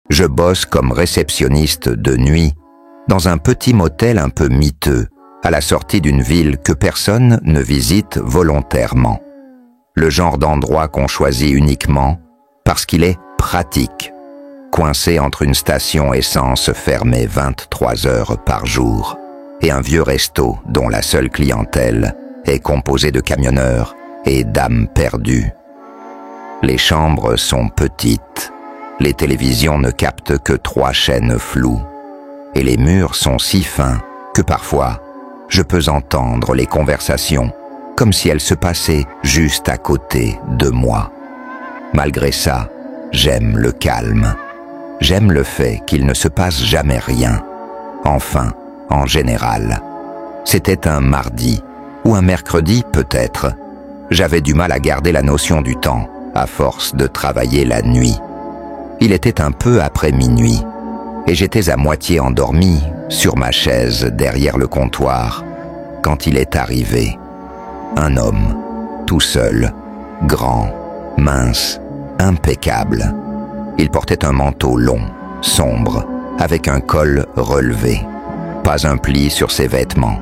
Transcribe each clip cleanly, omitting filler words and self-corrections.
Je bosse comme réceptionniste de nuit dans un petit motel un peu miteux à la sortie d'une ville que personne ne visite volontairement. Le genre d'endroit qu'on choisit uniquement parce qu'il est pratique, coincé entre une station essence fermée 23 heures par jour et un vieux resto dont la seule clientèle est composée de camionneurs et d'âmes perdues. Les chambres sont petites, les télévisions ne captent que 3 chaînes floues, et les murs sont si fins que parfois je peux entendre les conversations comme si elles se passaient juste à côté de moi. Malgré ça, j'aime le calme. J'aime le fait qu'il ne se passe jamais rien. Enfin, en général. C'était un mardi, ou un mercredi peut-être. J'avais du mal à garder la notion du temps, à force de travailler la nuit. Il était un peu après minuit, et j'étais à moitié endormi sur ma chaise derrière le comptoir, quand il est arrivé. Un homme, tout seul, grand, mince, impeccable. Il portait un manteau long, sombre, avec un col relevé. Pas un pli sur ses vêtements,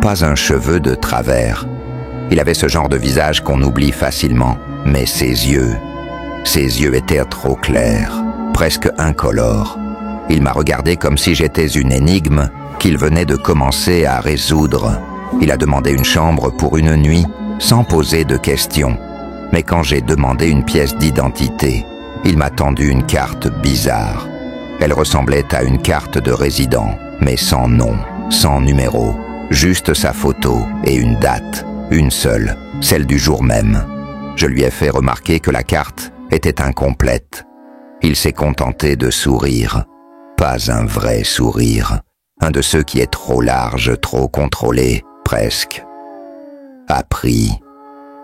pas un cheveu de travers. Il avait ce genre de visage qu'on oublie facilement, mais ses yeux étaient trop clairs, presque incolores. Il m'a regardé comme si j'étais une énigme qu'il venait de commencer à résoudre. Il a demandé une chambre pour une nuit, sans poser de questions. Mais quand j'ai demandé une pièce d'identité, il m'a tendu une carte bizarre. Elle ressemblait à une carte de résident, mais sans nom, sans numéro, juste sa photo et une date, une seule, celle du jour même. Je lui ai fait remarquer que la carte était incomplète. Il s'est contenté de sourire. Pas un vrai sourire, un de ceux qui est trop large, trop contrôlé, presque. Appris.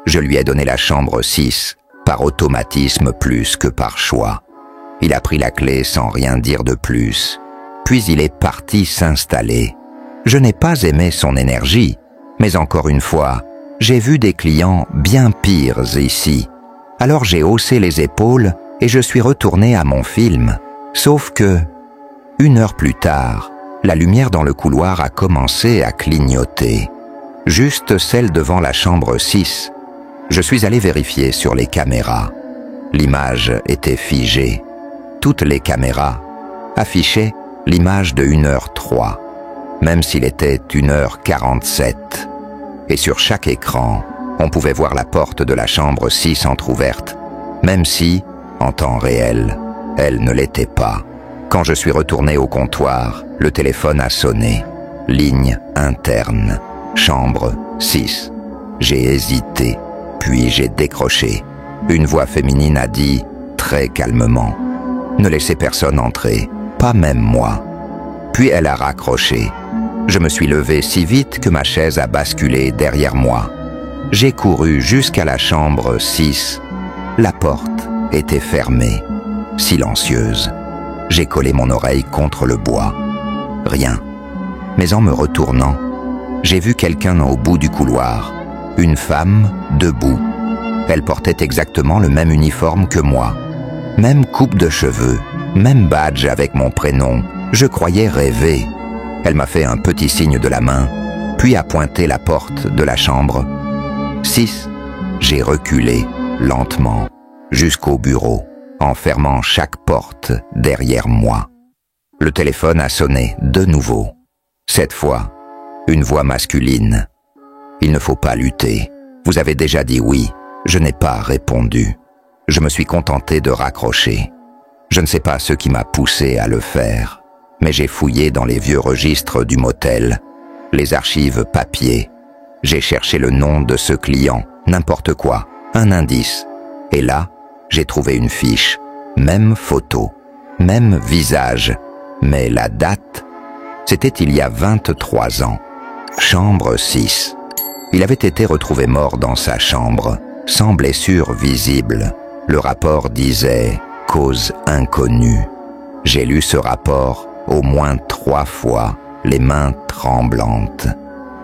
Je lui ai donné la chambre 6, par automatisme plus que par choix. Il a pris la clé sans rien dire de plus. Puis il est parti s'installer. Je n'ai pas aimé son énergie, mais encore une fois, j'ai vu des clients bien pires ici. Alors j'ai haussé les épaules et je suis retourné à mon film. Sauf que, 1 heure plus tard, la lumière dans le couloir a commencé à clignoter. Juste celle devant la chambre 6. Je suis allé vérifier sur les caméras. L'image était figée. Toutes les caméras affichaient l'image de 1h03, même s'il était 1h47. Et sur chaque écran, on pouvait voir la porte de la chambre 6 entr'ouverte, même si, en temps réel, elle ne l'était pas. Quand je suis retourné au comptoir, le téléphone a sonné. Ligne interne, chambre 6. J'ai hésité, puis j'ai décroché. Une voix féminine a dit, très calmement, « Ne laissez personne entrer, pas même moi. » Puis elle a raccroché. Je me suis levé si vite que ma chaise a basculé derrière moi. J'ai couru jusqu'à la chambre 6. La porte était fermée, silencieuse. J'ai collé mon oreille contre le bois. Rien. Mais en me retournant, j'ai vu quelqu'un au bout du couloir. Une femme debout. Elle portait exactement le même uniforme que moi. Même coupe de cheveux, même badge avec mon prénom. Je croyais rêver. Elle m'a fait un petit signe de la main, puis a pointé la porte de la chambre 6. J'ai reculé, lentement, jusqu'au bureau, en fermant chaque porte derrière moi. Le téléphone a sonné de nouveau. Cette fois, une voix masculine. « Il ne faut pas lutter. Vous avez déjà dit oui. » Je n'ai pas répondu. Je me suis contenté de raccrocher. Je ne sais pas ce qui m'a poussé à le faire, mais j'ai fouillé dans les vieux registres du motel, les archives papier. J'ai cherché le nom de ce client, n'importe quoi, un indice. Et là, j'ai trouvé une fiche, même photo, même visage, mais la date, c'était il y a 23 ans. Chambre 6. Il avait été retrouvé mort dans sa chambre, sans blessure visible. Le rapport disait « cause inconnue ». J'ai lu ce rapport au moins 3 fois, les mains tremblantes.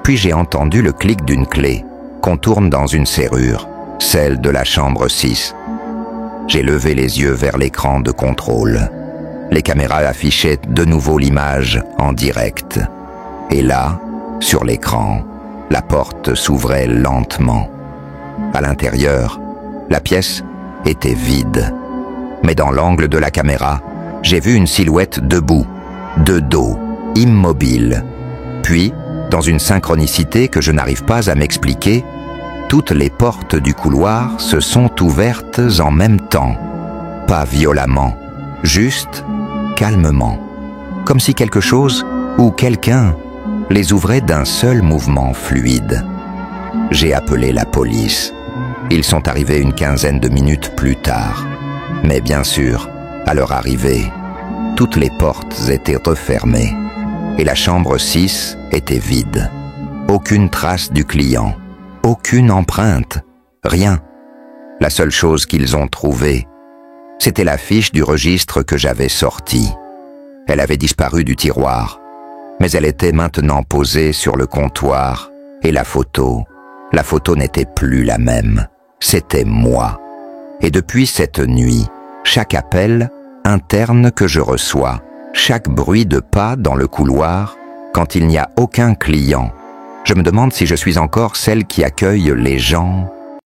Puis j'ai entendu le clic d'une clé qu'on tourne dans une serrure, celle de la chambre 6. J'ai levé les yeux vers l'écran de contrôle. Les caméras affichaient de nouveau l'image en direct. Et là, sur l'écran, la porte s'ouvrait lentement. À l'intérieur, la pièce était vide. Mais dans l'angle de la caméra, j'ai vu une silhouette debout, de dos, immobile. Puis, dans une synchronicité que je n'arrive pas à m'expliquer, toutes les portes du couloir se sont ouvertes en même temps. Pas violemment, juste calmement. Comme si quelque chose ou quelqu'un les ouvrait d'un seul mouvement fluide. J'ai appelé la police. Ils sont arrivés une quinzaine de minutes plus tard. Mais bien sûr, à leur arrivée, toutes les portes étaient refermées et la chambre 6 était vide. Aucune trace du client, aucune empreinte, rien. La seule chose qu'ils ont trouvée, c'était la fiche du registre que j'avais sortie. Elle avait disparu du tiroir, mais elle était maintenant posée sur le comptoir et la photo n'était plus la même. C'était moi. Et depuis cette nuit, chaque appel interne que je reçois, chaque bruit de pas dans le couloir, quand il n'y a aucun client, je me demande si je suis encore celle qui accueille les gens